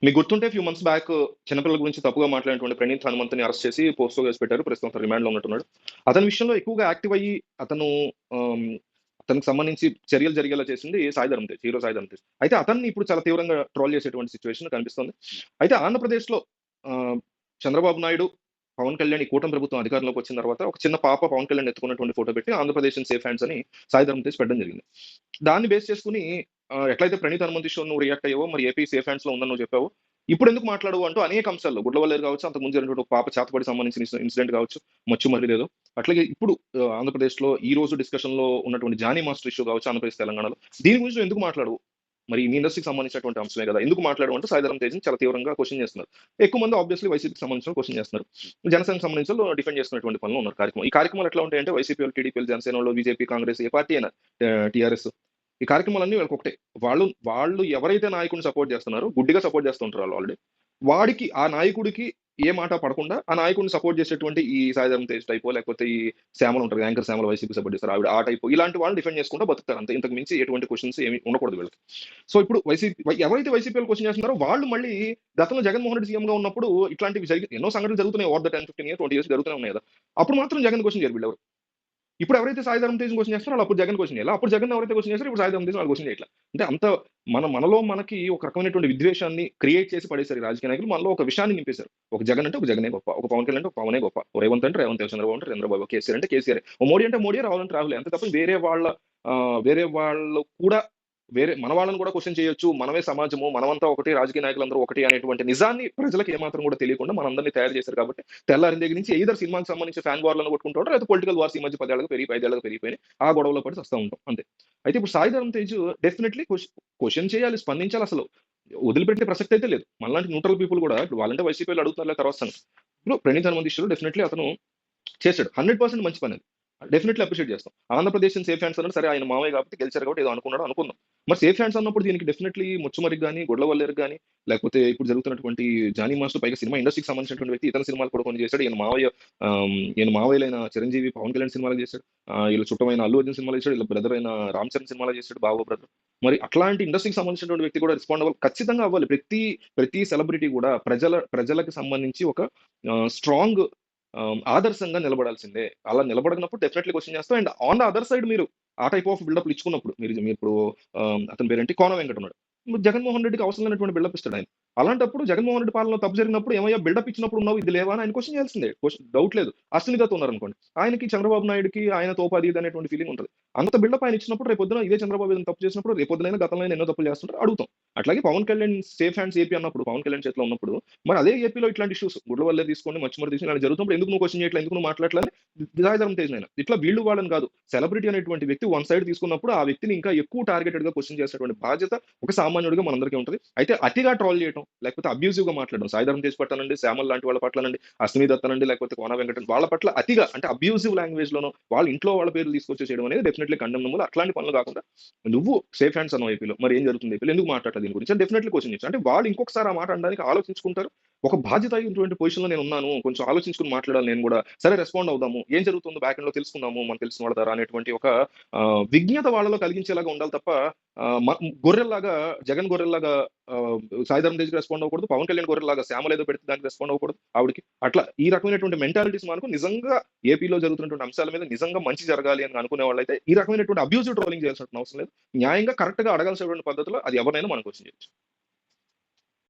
మీకు గుర్తుంటే few months back చిన్నపిల్లల గురించి తప్పుగా మాట్లాడినటువంటి ప్రణీత్ హనుమంతుని అరెస్ట్ చేసి పోస్టో కేసు పెట్టారు. ప్రస్తుతం అతను రిమాండ్‌లో ఉన్నట్టున్నాడు. అతని విషయంలో ఎక్కువగా యాక్టివ్ అయ్యి అతను ఆహ్, అతనికి సంబంధించి చర్యలు జరిగేలా చేసింది సాయి ధరమ్ తేజ్. హీరో సాయి ధరమ్ తేజ్. అయితే అతన్ని ఇప్పుడు చాలా తీవ్రంగా ట్రోల్ చేసేటువంటి సిట్యుయేషన్ కనిపిస్తుంది. అయితే ఆంధ్రప్రదేశ్‌లో ఆహ్, చంద్రబాబు నాయుడు, పవన్ కళ్యాణ్ ఈ కూటమి ప్రభుత్వం అధికారంలోకి వచ్చిన తర్వాత ఒక చిన్న పాప పవన్ కళ్యాణ్ ఎత్తుకున్నటువంటి ఫోటో పెట్టి ఆంధ్రప్రదేశ్ ఇన్ సేఫ్ హ్యాండ్స్ అని సాయి ధరమ్ తేజ్ పెట్టడం జరిగింది. దాన్ని బేస్ చేసుకొని ఎట్లయితే ప్రణీత్ హనుమంతు ఇష్యూ నువ్వు రియాక్ట్ అయ్యావో, మరి ఏపీ సేఫ్ హ్యాండ్స్‌లో ఉందని నువ్వు చెప్పావు. ఇప్పుడెందుకు మాట్లాడవు అంటూ అనేక అంశాల్లో గుడ్లవల్లేరు కావచ్చు, అంతకుముందు జరిగినటువంటి ఒక పాప చేతబడికి సంబంధించిన ఇన్సిడెంట్ కావచ్చు, మచ్చు మర్రిదేదో. అట్లాగే ఇప్పుడు ఆంధ్రప్రదేశ్‌లో ఈ రోజు డిస్కషన్‌లో ఉన్నటువంటి జానీ మాస్టర్ ఇష్యూ కావచ్చు ఆంధ్రప్రదేశ్, తెలంగాణలో. దీని గురించి నువ్వు ఎందుకు మాట్లాడవు? మరి మీ ఇండస్ట్రీకి సంబంధించినటువంటి అంశమే కదా! ఎందుకు మాట్లాడవు అంటూ సాయిధరమ్ తేజ్‌ని చాలా తీవ్రంగా క్వెషన్ చేస్తున్నారు. ఎక్కువ మంది ఆబ్వియస్లీ వైసీపీకి సంబంధించిన క్వెషన్ చేస్తున్నారు. జనసేనకు సంబంధించిన వాళ్ళు డిఫెండ్ చేస్తున్నటువంటి పనిలో ఉన్నారు కార్యక్రమం. ఈ కార్యక్రమాలు ఎట్లా ఉంటాయంటే వైసీపీవోళ్ళు, టీడీపీవోళ్ళు, జనసేనోళ్ళు, బీజేపీ, కాంగ్రెస్ ఏ పార్టీ అయినా టీఆర్ఎస్ ఈ కార్యక్రమాలన్నీ వీళ్ళకొకటే. వాళ్ళు వాళ్ళు ఎవరైతే నాయకుడిని సపోర్ట్ చేస్తున్నారో గుడ్డిగా సపోర్ట్ చేస్తూ ఉంటారు ఆళ్ళు ఆల్రెడీ. వాడికి ఆ నాయకుడికి ఏ మాట పడకుండా ఆ నాయకుడిని సపోర్ట్ చేసేటువంటి ఈ సాయి ధరమ్ తేజ్ టైపో లేకపోతే ఈ శ్యామల ఉంటారు. యాంకర్ శ్యామల వైసీపీ సపోర్ట్ చేస్తారు. ఆవిడ ఆ టైపు ఇలాంటి వాళ్ళని డిఫెండ్ చేసుకుంటూ బతుకుతారు అంతే. ఇంతకు మించి ఎటువంటి క్వెషన్స్ ఏమి ఉండకూడదు వీళ్ళకి. సో ఇప్పుడు ఎవరైతే వైసీపీ వాళ్ళు క్వెషన్ చేస్తున్నారో వాళ్ళు మళ్ళీ గతంలో జగన్మోహన్ రెడ్డి సీఎంగా ఉన్నప్పుడు ఇట్లాంటివి ఎన్నో సంఘటనలు జరుగుతున్నాయి. ఓవర్ ద 10, 15 ఇయర్స్, 20 ఇయర్స్ జరుగుతూనే ఉన్నాయి కదా! అప్పుడు మాత్రం జగన్ క్వెషన్ చేయరు వీళ్ళెవరు. ఇప్పుడు ఎవరైతే సాయి ధరమ్ తేజ్‌ని క్వెషన్ చేస్తున్నారో, అప్పుడు జగన్ క్వెషన్ చేయాలా? అప్పుడు జగన్ ఎవరైతే క్వెషన్ చేసారో, ఇప్పుడు సాయి ధరమ్ తేజ్‌ని వాళ్ళు క్వెషన్ చేయట్లా. అంటే అంత మనలో మనకి ఒక రకమైనటువంటి విద్వేషాన్ని క్రియేట్ చేసి పడేసారు ఈ రాజకీయ నాయకులు. మనలో ఒక విషాన్ని నింపేశారు. ఒక జగన్ అంటే ఒక జగనే గొప్ప. ఒక పవన్ కళ్యాణ్ అంటే ఒక పవనే గొప్ప. ఓ రేవంత్ అంటే రేవంతే, చంద్రబాబు అంటే చంద్రబాబు, కేసీఆర్ అంటే కేసీఆరే. ఓ మోడీ అంటే మోడీయే, రాహుల్ అంటే రాహులే. అంతే తప్ప వేరే వాళ్ళు కూడా మన వాళ్ళని కూడా క్వెషన్ చేయొచ్చు. మనమే సమాజము, మనమంతా ఒకటే, రాజకీయ నాయకులందరూ ఒకటే అనేటువంటి నిజాన్ని ప్రజలకు ఏమాత్రం కూడా తెలియకుండా మనందరిని తయారు చేశారు కాబట్టి తెల్లారిన దగ్గర నుంచి ఎయిదర్ సినిమాకి సంబంధించి ఫ్యాన్ వార్‌లను కొట్టుకుంటూ ఉంటారు. లేదా పొలిటికల్ వార్స్ ఈ మధ్య 10 ఏళ్లుగా పెరిగి 5 ఏళ్లుగా పెరిగిపోయినాయి. ఆ గొడవలో పడి సస్తా ఉంటాం అంతే. అయితే ఇప్పుడు సాయి ధరమ్ తేజ్ డెఫినైట్‌లీ క్వెషన్ చేయాలి, స్పందించాలసలు. వదిలిపెట్టే ప్రసక్తి అయితే లేదు. మనలాంటి న్యూట్రల్ పీపుల్ కూడా ఇప్పుడు వాళ్ళంటే వైసీపీ‌లో అడుగుతున్నారులే తర్వాత సంగతి. ఇప్పుడు ప్రణీత్ హనుమంత్ ఇష్యూలో డెఫినైట్‌లీ అతను చేసాడు. 100% మంచి పనది. డెఫినైట్‌లీ అప్రిషియేట్ చేస్తాం. ఆంధ్రప్రదేశ్‌ని సేఫ్ హ్యాండ్స్ అన్నాడు. సరే ఆయన మామయ్య కాబట్టి గెలిచారు కాబట్టి ఏదో అనుకున్నాడు అనుకుందాం. మరి సేఫ్ హ్యాండ్స్ అన్నప్పుడు దీనికి డెఫినైట్‌లీ ముచ్చుమర్రికి గాని, గుడ్లవల్లేరుకి గాని, లేకపోతే ఇప్పుడు జరుగుతున్నటువంటి జానీ మాస్టర్ పైగా సినిమా ఇండస్ట్రీకి సంబంధించినటువంటి వ్యక్తి ఇతని సినిమాలు కూడా కొన్ని చేశాడు. ఈయన మావయ్యలైన చిరంజీవి, పవన్ కళ్యాణ్ సినిమాలు చేశాడు. ఈళ్ళ చుట్టమైన అల్లు అర్జున్ సినిమాలు చేశాడు. ఈళ్ళ బ్రదర్ అయిన రామ్ చరణ్ సినిమాలు చేశాడు. బావ బ్రదర్. మరి అట్లాంటి ఇండస్ట్రీకి సంబంధించినటువంటి వ్యక్తి కూడా రెస్పాండ్ అవ్వాలి. ఖచ్చితంగా అవ్వాలి. ప్రతి సెలబ్రిటీ కూడా ప్రజలకి సంబంధించి ఒక స్ట్రాంగ్ ఆదర్శంగా నిలబడాల్సిందే. అలా నిలబడనప్పుడు డెఫినైట్‌లీ క్వెషన్ చేస్తాం. And on the other side మీరు ఆ టైప్ ఆఫ్ బిల్డప్‌లు ఇచ్చుకున్నప్పుడు మీరిప్పుడు అతని పేరేంటి? కోన వెంకట్ ఉన్నాడు. జగన్మోహన్ రెడ్డికి అవసరం లేనటువంటి బిల్డప్ ఇస్తాడాయన. అలాంటప్పుడు జగన్మోహన్ రెడ్డి పాలనలో తప్పు జరిగినప్పుడు ఏమయ్యా బిల్డప్ ఇచ్చినప్పుడు ఉన్నావు ఇది లేవా అని ఆయన క్వెషన్ చేయాల్సిందే. డౌట్ లేదు. అశ్విని దత్ ఉన్నారనుకోండి. ఆయనకి చంద్రబాబు నాయుడుకి ఆయన తోపు అది ఇది అనేటువంటి ఫీలింగ్ ఉంటది. అంత బిల్డప్ ఆయన ఇచ్చినప్పుడు రేపొద్దున ఇదే చంద్రబాబు ఏదైనా తప్పు చేసినప్పుడు రేపొద్దునైనా గతంలో ఎన్నో తప్పులు చేస్తుంటారు అడుగుతాం. అట్లాగే Pawan Kalyan safe hands AP అన్నప్పుడు పవన్ కళ్యాణ్ చేతిలో ఉన్నప్పుడు మరి అదే ఏపీలో ఇట్లాంటి ఇష్యూస్ గుడ్లవల్లే తీసుకోండి, మచ్చుమర్రి తీసుకోండి ఇలా జరుగుతున్నప్పుడు ఎందుకు నువ్వు క్వెషన్ చేయట్లేదు? ఎందుకు నువ్వు మాట్లాడట్లేదు? అని సాయిధరమ్ తేజ్‌నైనా. ఇట్లా వీళ్ళు వాళ్ళని కాదు. సెలబ్రిటీ అనేటువంటి వ్యక్తి వన్ సైడ్ తీసుకున్నప్పుడు ఆ వ్యక్తిని ఇంకా ఎక్కువ టార్గెటెడ్‌గా క్వెషన్ చేసేటువంటి బాధ్యత ఒక సామాన్యుడిగా మనందరికీ ఉంటది. అయితే అతిగా ట్రోల్ చేయటం, లేకపోతే అబ్యూసివ్‌గా మాట్లాడడం. సాయిధరమ్ తేజ్ పట్లనండి, శ్యామల్ లాంటి వాళ్ళ పట్లనండి, అశ్విని దత్ అనండి, లేకపోతే కోన వెంకట్ వాళ్ళ పట్ల అతిగా అంటే అబ్యూసివ్ లాంగ్వేజ్‌లోనో వాళ్ళ ఇంట్లో వాళ్ళ పేర్లు తీసుకొచ్చి చేయడం అనేది డెఫినైట్‌లీ కండెమ్నబుల్. అట్లాంటి పనులు కాకుండా నువ్వు సేఫ్ హ్యాండ్స్ అన్నావు ఏపీలో. మరి ఏం జరుగుతుంది ఏపీలో? ఎందుకు మాట్లాడట్లేదు దీని గురించి? అని డెఫినైట్‌లీ క్వెషన్ చేయొచ్చు. అంటే వాళ్ళు ఇంకొకసారి ఆ మాట అనడానికి ఆలోచించుకుంటారు. ఒక బాధ్యత అయినటువంటి పొజిషన్‌లో నేనున్నాను. కొంచెం ఆలోచించుకొని మాట్లాడాలి నేను గూడా. సరే రెస్పాండ్ అవుదాము. ఏం జరుగుతుందో బ్యాక్ ఎండ్‌లో తెలుసుకుందాము మనకు తెలిసిన వాళ్ళ ద్వారా అనేటువంటి ఒక విజ్ఞత వాళ్ళలో కలిగించేలాగా ఉండాలి తప్ప ఆహ్, మ గొర్రెల్లాగా గొర్రెల్లాగా ఆహ్, సాయి ధరమ్ తేజ్‌కి రెస్పాండ్ అవ్వకూడదు. పవన్ కళ్యాణ్ గొర్రెల్లాగా శ్యామల ఏదో పెడితే దానికి రెస్పాండ్ అవ్వకూడదు ఆవిడకి. అట్లా ఈ రకమైనటువంటి మెంటాలిటీస్ మనకు నిజంగా ఏపీలో జరుగుతున్నటువంటి అంశాల మీద నిజంగా మంచి జరగాలి అని అనుకునే వాళ్ళైతే ఈ రకమైనటువంటి అబ్యూసివ్ ట్రోలింగ్ చేయాల్సిన అవసరం లేదు. న్యాయంగా కరెక్ట్‌గా అడగాల్సినటువంటి పద్ధతిలో అది ఎవరినైనా మనం క్వెషన్ చేయొచ్చు.